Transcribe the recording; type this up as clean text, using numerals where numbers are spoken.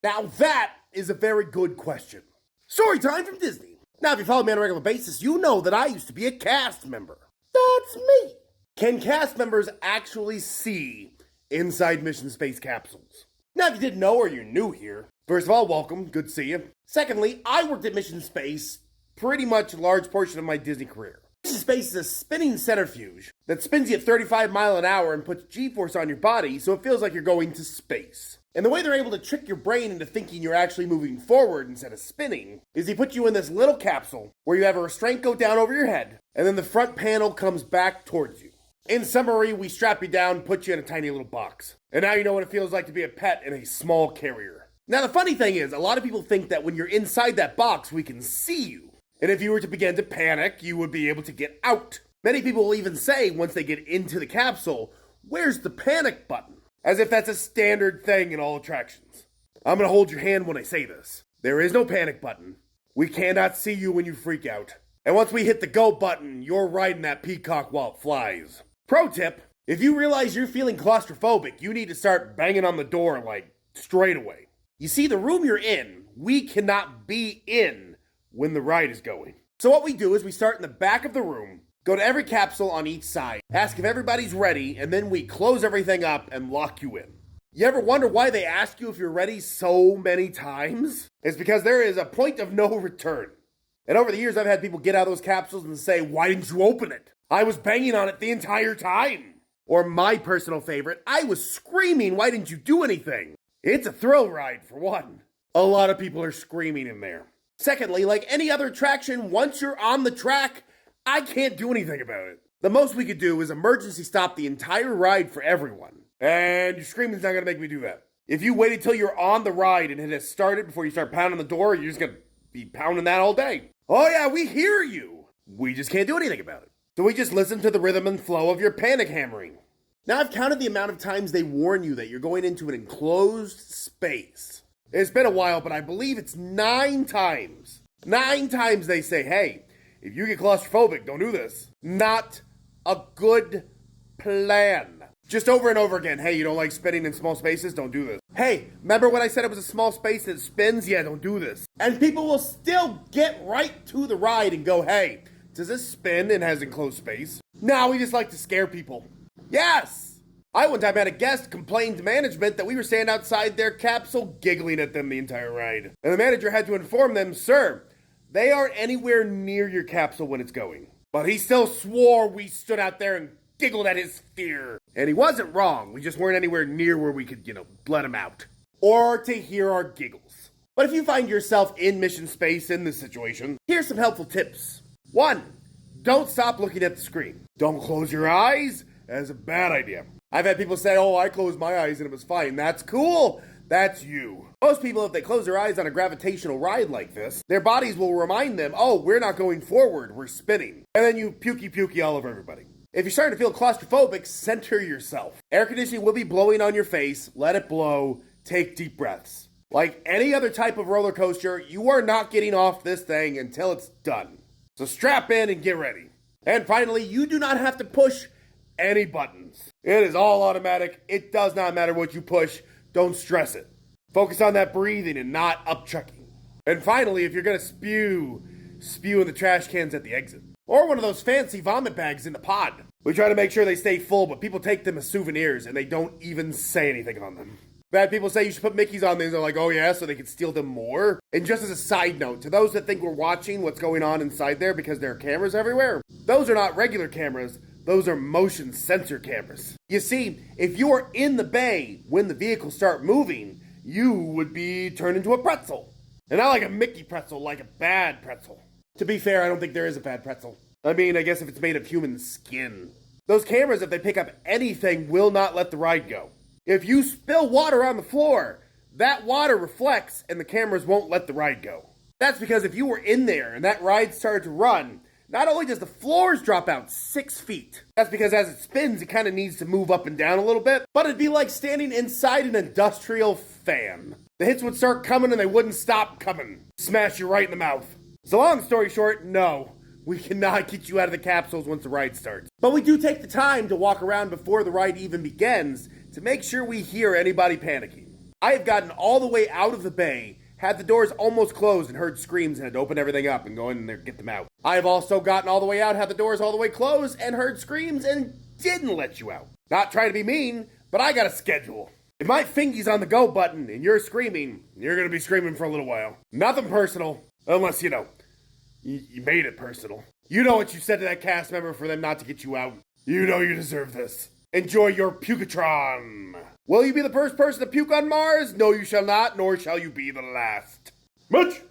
Now that is a very good question. Story time from Disney. Now, if you follow me on a regular basis, you know that I used to be a cast member. That's me. Can cast members actually see inside mission space capsules? Now, if you didn't know or you're new here, first of all, welcome. Good to see you. Secondly, I worked at Mission Space pretty much a large portion of my Disney career. Mission Space is a spinning centrifuge that spins you at 35 miles an hour and puts G-force on your body so it feels like you're going to space. And the way they're able to trick your brain into thinking you're actually moving forward instead of spinning is they put you in this little capsule where you have a restraint go down over your head and then the front panel comes back towards you. In summary, we strap you down, put you in a tiny little box. And now you know what it feels like to be a pet in a small carrier. Now the funny thing is, a lot of people think that when you're inside that box, we can see you. And if you were to begin to panic, you would be able to get out. Many people will even say, once they get into the capsule, "Where's the panic button?" As if that's a standard thing in all attractions. I'm gonna hold your hand when I say this. There is no panic button. We cannot see you when you freak out. And once we hit the go button, you're riding that peacock while it flies. Pro tip, if you realize you're feeling claustrophobic, you need to start banging on the door like straight away. You see, the room you're in, we cannot be in when the ride is going. So what we do is we start in the back of the room, go to every capsule on each side, ask if everybody's ready, and then we close everything up and lock you in. You ever wonder why they ask you if you're ready so many times? It's because there is a point of no return. And over the years, I've had people get out of those capsules and say, "Why didn't you open it? I was banging on it the entire time." Or my personal favorite, "I was screaming, why didn't you do anything?" It's a thrill ride, for one. A lot of people are screaming in there. Secondly, like any other attraction, once you're on the track, I can't do anything about it. The most we could do is emergency stop the entire ride for everyone. And your screaming's not gonna make me do that. If you wait until you're on the ride and it has started before you start pounding the door, you're just gonna be pounding that all day. "Oh yeah, we hear you." We just can't do anything about it. So we just listen to the rhythm and flow of your panic hammering. Now I've counted the amount of times they warn you that you're going into an enclosed space. It's been a while, but I believe it's 9 times. 9 times they say, "Hey, if you get claustrophobic, don't do this." Not a good plan. Just over and over again, "Hey, you don't like spinning in small spaces? Don't do this." "Hey, remember when I said it was a small space that spins? Yeah, don't do this." And people will still get right to the ride and go, "Hey, does this spin and has enclosed space?" No, we just like to scare people. Yes! I one time had a guest complain to management that we were standing outside their capsule giggling at them the entire ride. And the manager had to inform them, "Sir, they aren't anywhere near your capsule when it's going." But he still swore we stood out there and giggled at his fear. And he wasn't wrong. We just weren't anywhere near where we could, let him out. Or to hear our giggles. But if you find yourself in Mission Space in this situation, here's some helpful tips. 1. Don't stop looking at the screen. Don't close your eyes. That's a bad idea. I've had people say, "Oh, I closed my eyes and it was fine." That's cool. That's you. Most people, if they close their eyes on a gravitational ride like this, their bodies will remind them, "Oh, we're not going forward, we're spinning." And then you pukey all over everybody. If you're starting to feel claustrophobic, center yourself. Air conditioning will be blowing on your face. Let it blow. Take deep breaths. Like any other type of roller coaster, you are not getting off this thing until it's done. So strap in and get ready. And finally, you do not have to push any buttons. It is all automatic. It does not matter what you push. Don't stress it. Focus on that breathing and not upchucking. And finally, if you're gonna spew in the trash cans at the exit. Or one of those fancy vomit bags in the pod. We try to make sure they stay full, but people take them as souvenirs and they don't even say anything on them. Bad people say you should put Mickeys on these. They're like, "Oh yeah, so they can steal them more." And just as a side note, to those that think we're watching what's going on inside there because there are cameras everywhere, those are not regular cameras. Those are motion sensor cameras. You see, if you are in the bay when the vehicles start moving, you would be turned into a pretzel. And not like a Mickey pretzel, like a bad pretzel. To be fair, I don't think there is a bad pretzel. I mean, I guess if it's made of human skin. Those cameras, if they pick up anything, will not let the ride go. If you spill water on the floor, that water reflects and the cameras won't let the ride go. That's because if you were in there and that ride started to run, not only does the floors drop out 6 feet, that's because as it spins, it kind of needs to move up and down a little bit, but it'd be like standing inside an industrial fan. The hits would start coming and they wouldn't stop coming. Smash you right in the mouth. So long story short, no, we cannot get you out of the capsules once the ride starts. But we do take the time to walk around before the ride even begins to make sure we hear anybody panicking. I have gotten all the way out of the bay, had the doors almost closed and heard screams and had to open everything up and go in there and get them out. I have also gotten all the way out, had the doors all the way closed and heard screams and didn't let you out. Not trying to be mean, but I got a schedule. If my fingy's on the go button and you're screaming, you're gonna be screaming for a little while. Nothing personal, unless, you made it personal. You know what you said to that cast member for them not to get you out. You know you deserve this. Enjoy your Pukatron. Will you be the first person to puke on Mars? No, you shall not, nor shall you be the last. Much.